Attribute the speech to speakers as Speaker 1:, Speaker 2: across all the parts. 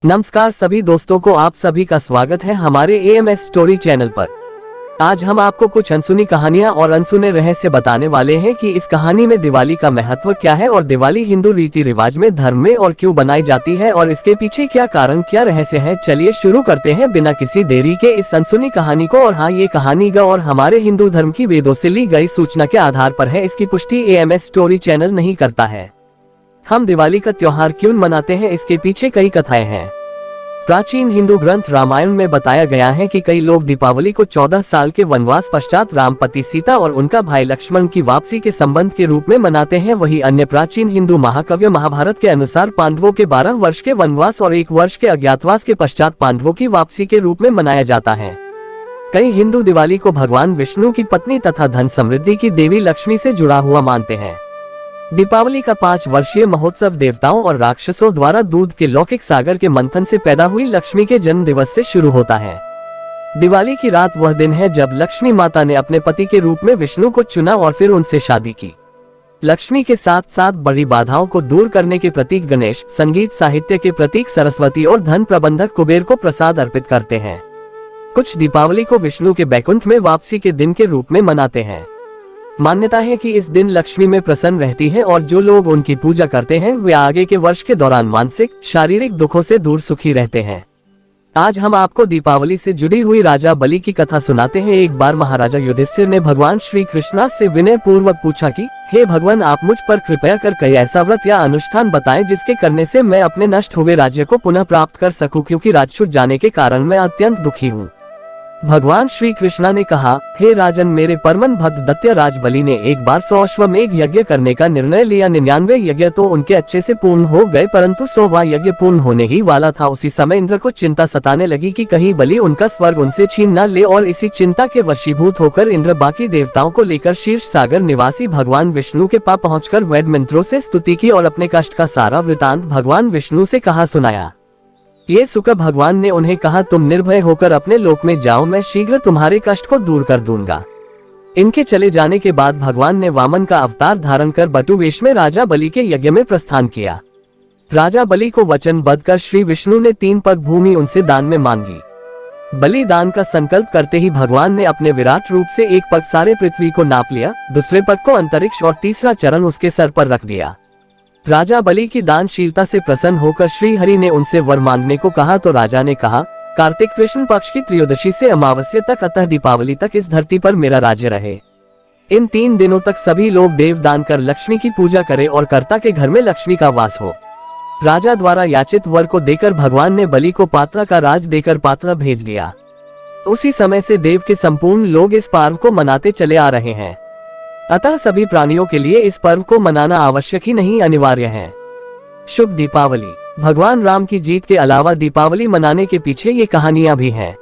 Speaker 1: नमस्कार सभी दोस्तों को आप सभी का स्वागत है हमारे एएमएस स्टोरी चैनल पर। आज हम आपको कुछ अनसुनी कहानियां और अनसुने रहस्य बताने वाले हैं कि इस कहानी में दिवाली का महत्व क्या है और दिवाली हिंदू रीति रिवाज में धर्म में और क्यों बनाई जाती है और इसके पीछे क्या कारण क्या रहस्य है। चलिए शुरू करते हैं बिना किसी देरी के इस अनसुनी कहानी को। और हाँ, ये कहानी ग और हमारे हिंदू धर्म की वेदों से ली गई सूचना के आधार पर है। इसकी पुष्टि एएमएस स्टोरी चैनल नहीं करता है। हम दिवाली का त्योहार क्यों मनाते हैं, इसके पीछे कई कथाएं हैं। प्राचीन हिंदू ग्रंथ रामायण में बताया गया है कि कई लोग दीपावली को 14 साल के वनवास पश्चात राम पति सीता और उनका भाई लक्ष्मण की वापसी के संबंध के रूप में मनाते हैं। वहीं अन्य प्राचीन हिंदू महाकाव्य महाभारत के अनुसार पांडवों के 12 वर्ष के वनवास और 1 वर्ष के अज्ञातवास के पश्चात पांडवों की वापसी के रूप में मनाया जाता है। कई हिंदू दिवाली को भगवान विष्णु की पत्नी तथा धन समृद्धि की देवी लक्ष्मी से जुड़ा हुआ मानते हैं। दीपावली का 5 वर्षीय महोत्सव देवताओं और राक्षसों द्वारा दूध के लौकिक सागर के मंथन से पैदा हुई लक्ष्मी के जन्म दिवस से शुरू होता है। दिवाली की रात वह दिन है जब लक्ष्मी माता ने अपने पति के रूप में विष्णु को चुना और फिर उनसे शादी की। लक्ष्मी के साथ साथ बड़ी बाधाओं को दूर करने के प्रतीक गणेश, संगीत साहित्य के प्रतीक सरस्वती और धन प्रबंधक कुबेर को प्रसाद अर्पित करते हैं। कुछ दीपावली को विष्णु के बैकुंठ में वापसी के दिन के रूप में मनाते हैं। मान्यता है कि इस दिन लक्ष्मी में प्रसन्न रहती है और जो लोग उनकी पूजा करते हैं वे आगे के वर्ष के दौरान मानसिक शारीरिक दुखों से दूर सुखी रहते हैं। आज हम आपको दीपावली से जुड़ी हुई राजा बलि की कथा सुनाते हैं। एक बार महाराजा युधिष्ठिर ने भगवान श्री कृष्ण से विनय पूर्वक पूछा कि हे भगवान, आप मुझ पर कृपया कर कोई ऐसा व्रत या अनुष्ठान बताएं जिसके करने से मैं अपने नष्ट हुए राज्य को पुनः प्राप्त कर सकूं, क्योंकि राजछूट जाने के कारण मैं अत्यंत दुखी हूँ। भगवान श्री कृष्णा ने कहा, हे राजन, मेरे परम भक्त दैत्य राज बलि ने एक बार 100 अश्वमेध यज्ञ करने का निर्णय लिया। 99 यज्ञ तो उनके अच्छे से पूर्ण हो गए, परंतु 100वां यज्ञ पूर्ण होने ही वाला था। उसी समय इंद्र को चिंता सताने लगी कि कहीं बलि उनका स्वर्ग उनसे छीन न ले, और इसी चिंता के वशीभूत होकर इंद्र बाकी देवताओं को लेकर शीर्ष सागर निवासी भगवान विष्णु के पास पहुंचकर वेद मंत्रों से स्तुति की और अपने कष्ट का सारा वृतांत भगवान विष्णु से कहा सुनाया। ये सुनकर भगवान ने उन्हें कहा, तुम निर्भय होकर अपने लोक में जाओ, मैं शीघ्र तुम्हारे कष्ट को दूर कर दूंगा। इनके चले जाने के बाद भगवान ने वामन का अवतार धारण कर बटु वेश में राजा बलि के यज्ञ में प्रस्थान किया। राजा बलि को वचनबद्ध कर श्री विष्णु ने 3 पग भूमि उनसे दान में मांगी। बलि दान का संकल्प करते ही भगवान ने अपने विराट रूप से 1 पग सारे पृथ्वी को नाप लिया, दूसरे पग को अंतरिक्ष और तीसरा चरण उसके सर पर रख दिया। राजा बलि की दानशीलता से प्रसन्न होकर श्री हरि ने उनसे वर मांगने को कहा, तो राजा ने कहा, कार्तिक कृष्ण पक्ष की त्रयोदशी से अमावस्या तक अतः दीपावली तक इस धरती पर मेरा राज्य रहे। इन 3 दिनों तक सभी लोग देव दान कर लक्ष्मी की पूजा करें और कर्ता के घर में लक्ष्मी का वास हो। राजा द्वारा याचित वर को देकर भगवान ने बलि को पात्रा का राज देकर पात्रा भेज दिया। उसी समय से देव के संपूर्ण लोग इस पर्व को मनाते चले आ रहे हैं। अतः सभी प्राणियों के लिए इस पर्व को मनाना आवश्यक ही नहीं, अनिवार्य है। शुभ दीपावली। भगवान राम की जीत के अलावा दीपावली मनाने के पीछे ये कहानियां भी हैं।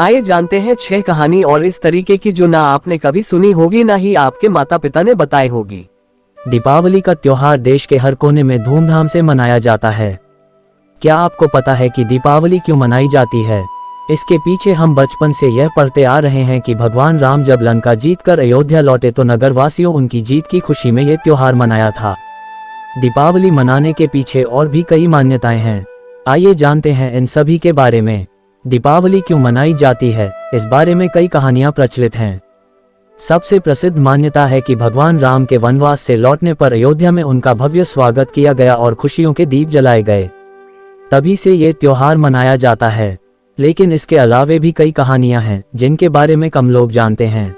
Speaker 1: आइए जानते हैं 6 कहानी और इस तरीके की जो ना आपने कभी सुनी होगी ना ही आपके माता पिता ने बताई होगी।
Speaker 2: दीपावली का त्योहार देश के हर कोने में धूमधाम से मनाया जाता है। क्या आपको पता है कि दीपावली क्यों मनाई जाती है? इसके पीछे हम बचपन से यह पढ़ते आ रहे हैं कि भगवान राम जब लंका जीत कर अयोध्या लौटे तो नगरवासियों उनकी जीत की खुशी में ये त्योहार मनाया था। दीपावली मनाने के पीछे और भी कई मान्यताएं हैं। आइए जानते हैं इन सभी के बारे में। दीपावली क्यों मनाई जाती है, इस बारे में कई कहानियां प्रचलित हैं। सबसे प्रसिद्ध मान्यता है कि भगवान राम के वनवास से लौटने पर अयोध्या में उनका भव्य स्वागत किया गया और खुशियों के दीप जलाए गए, तभी से ये त्योहार मनाया जाता है। लेकिन इसके अलावे भी कई कहानियां हैं जिनके बारे में कम लोग जानते हैं।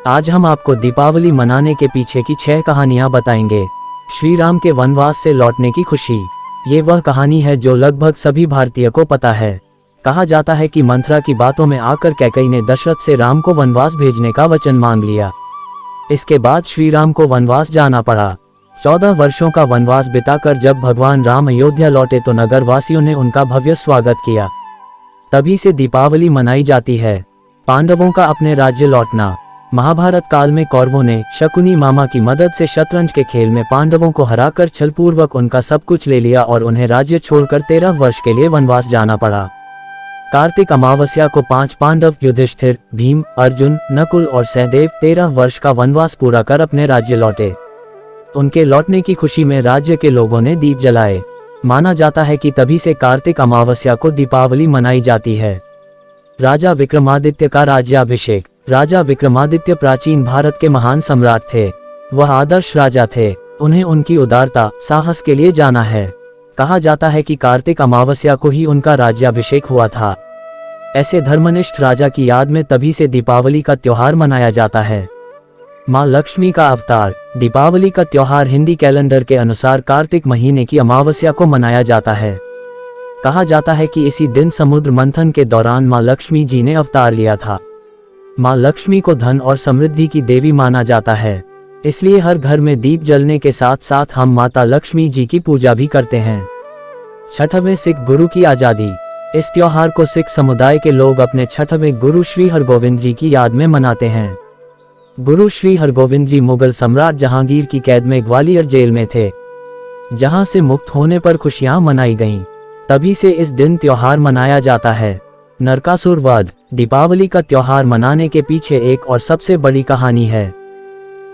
Speaker 2: आज हम आपको दीपावली मनाने के पीछे की 6 कहानियां बताएंगे। श्री राम के वनवास से लौटने की खुशी। ये वह कहानी है जो लगभग सभी भारतीय को पता है। कहा जाता है कि मंथरा की बातों में आकर कैकेयी ने दशरथ से राम को वनवास भेजने का वचन मांग लिया। इसके बाद श्री राम को वनवास जाना पड़ा। 14 वर्षों का वनवास बिताकर जब भगवान राम अयोध्या लौटे तो नगरवासियों ने उनका भव्य स्वागत किया, तभी से दीपावली मनाई जाती है। पांडवों का अपने राज्य लौटना। महाभारत काल में कौरवों ने शकुनी मामा की मदद से शतरंज के खेल में पांडवों को हराकर छलपूर्वक उनका सब कुछ ले लिया और उन्हें राज्य छोड़कर 13 वर्ष के लिए वनवास जाना पड़ा। कार्तिक अमावस्या को 5 पांडव युधिष्ठिर, भीम, अर्जुन, नकुल और सहदेव 13 वर्ष का वनवास पूरा कर अपने राज्य लौटे। उनके लौटने की खुशी में राज्य के लोगों ने दीप जलाए। माना जाता है कि तभी से कार्तिक अमावस्या को दीपावली मनाई जाती है। राजा विक्रमादित्य का राज्याभिषेक। राजा विक्रमादित्य प्राचीन भारत के महान सम्राट थे। वह आदर्श राजा थे। उन्हें उनकी उदारता, साहस के लिए जाना है। कहा जाता है कि कार्तिक अमावस्या को ही उनका राज्याभिषेक हुआ था। ऐसे धर्मनिष्ठ राजा की याद में तभी से दीपावली का त्योहार मनाया जाता है। माँ लक्ष्मी का अवतार। दीपावली का त्योहार हिंदी कैलेंडर के अनुसार कार्तिक महीने की अमावस्या को मनाया जाता है। कहा जाता है कि इसी दिन समुद्र मंथन के दौरान माँ लक्ष्मी जी ने अवतार लिया था। माँ लक्ष्मी को धन और समृद्धि की देवी माना जाता है, इसलिए हर घर में दीप जलने के साथ साथ हम माता लक्ष्मी जी की पूजा भी करते हैं। 6वें सिख गुरु की आजादी। इस त्योहार को सिख समुदाय के लोग अपने 6वें गुरु श्री हरगोविंद जी की याद में मनाते हैं। गुरु श्री हरगोविंद जी मुगल सम्राट जहांगीर की कैद में ग्वालियर जेल में थे, जहां से मुक्त होने पर खुशियां मनाई गईं। तभी से इस दिन त्योहार मनाया जाता है। नरकासुर वध। दीपावली का त्योहार मनाने के पीछे एक और सबसे बड़ी कहानी है।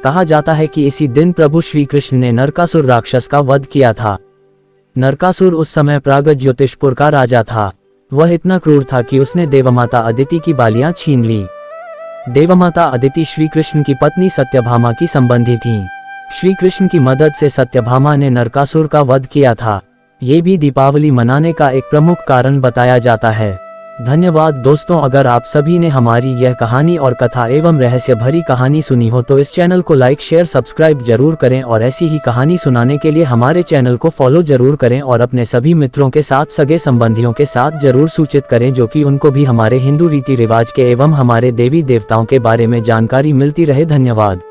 Speaker 2: कहा जाता है कि इसी दिन प्रभु श्री कृष्ण ने नरकासुर राक्षस का वध किया था। नरकासुर उस समय प्रागज्योतिषपुर का राजा था। वह इतना क्रूर था कि उसने देवमाता अदिति की बालियां छीन ली। देवमाता अदिति श्री कृष्ण की पत्नी सत्यभामा की संबंधी थीं। श्री कृष्ण की मदद से सत्यभामा ने नरकासुर का वध किया था। ये भी दीपावली मनाने का एक प्रमुख कारण बताया जाता है। धन्यवाद दोस्तों, अगर आप सभी ने हमारी यह कहानी और कथा एवं रहस्य भरी कहानी सुनी हो तो इस चैनल को लाइक शेयर सब्सक्राइब जरूर करें और ऐसी ही कहानी सुनाने के लिए हमारे चैनल को फॉलो जरूर करें और अपने सभी मित्रों के साथ, सगे संबंधियों के साथ जरूर सूचित करें, जो कि उनको भी हमारे हिंदू रीति रिवाज के एवं हमारे देवी देवताओं के बारे में जानकारी मिलती रहे। धन्यवाद।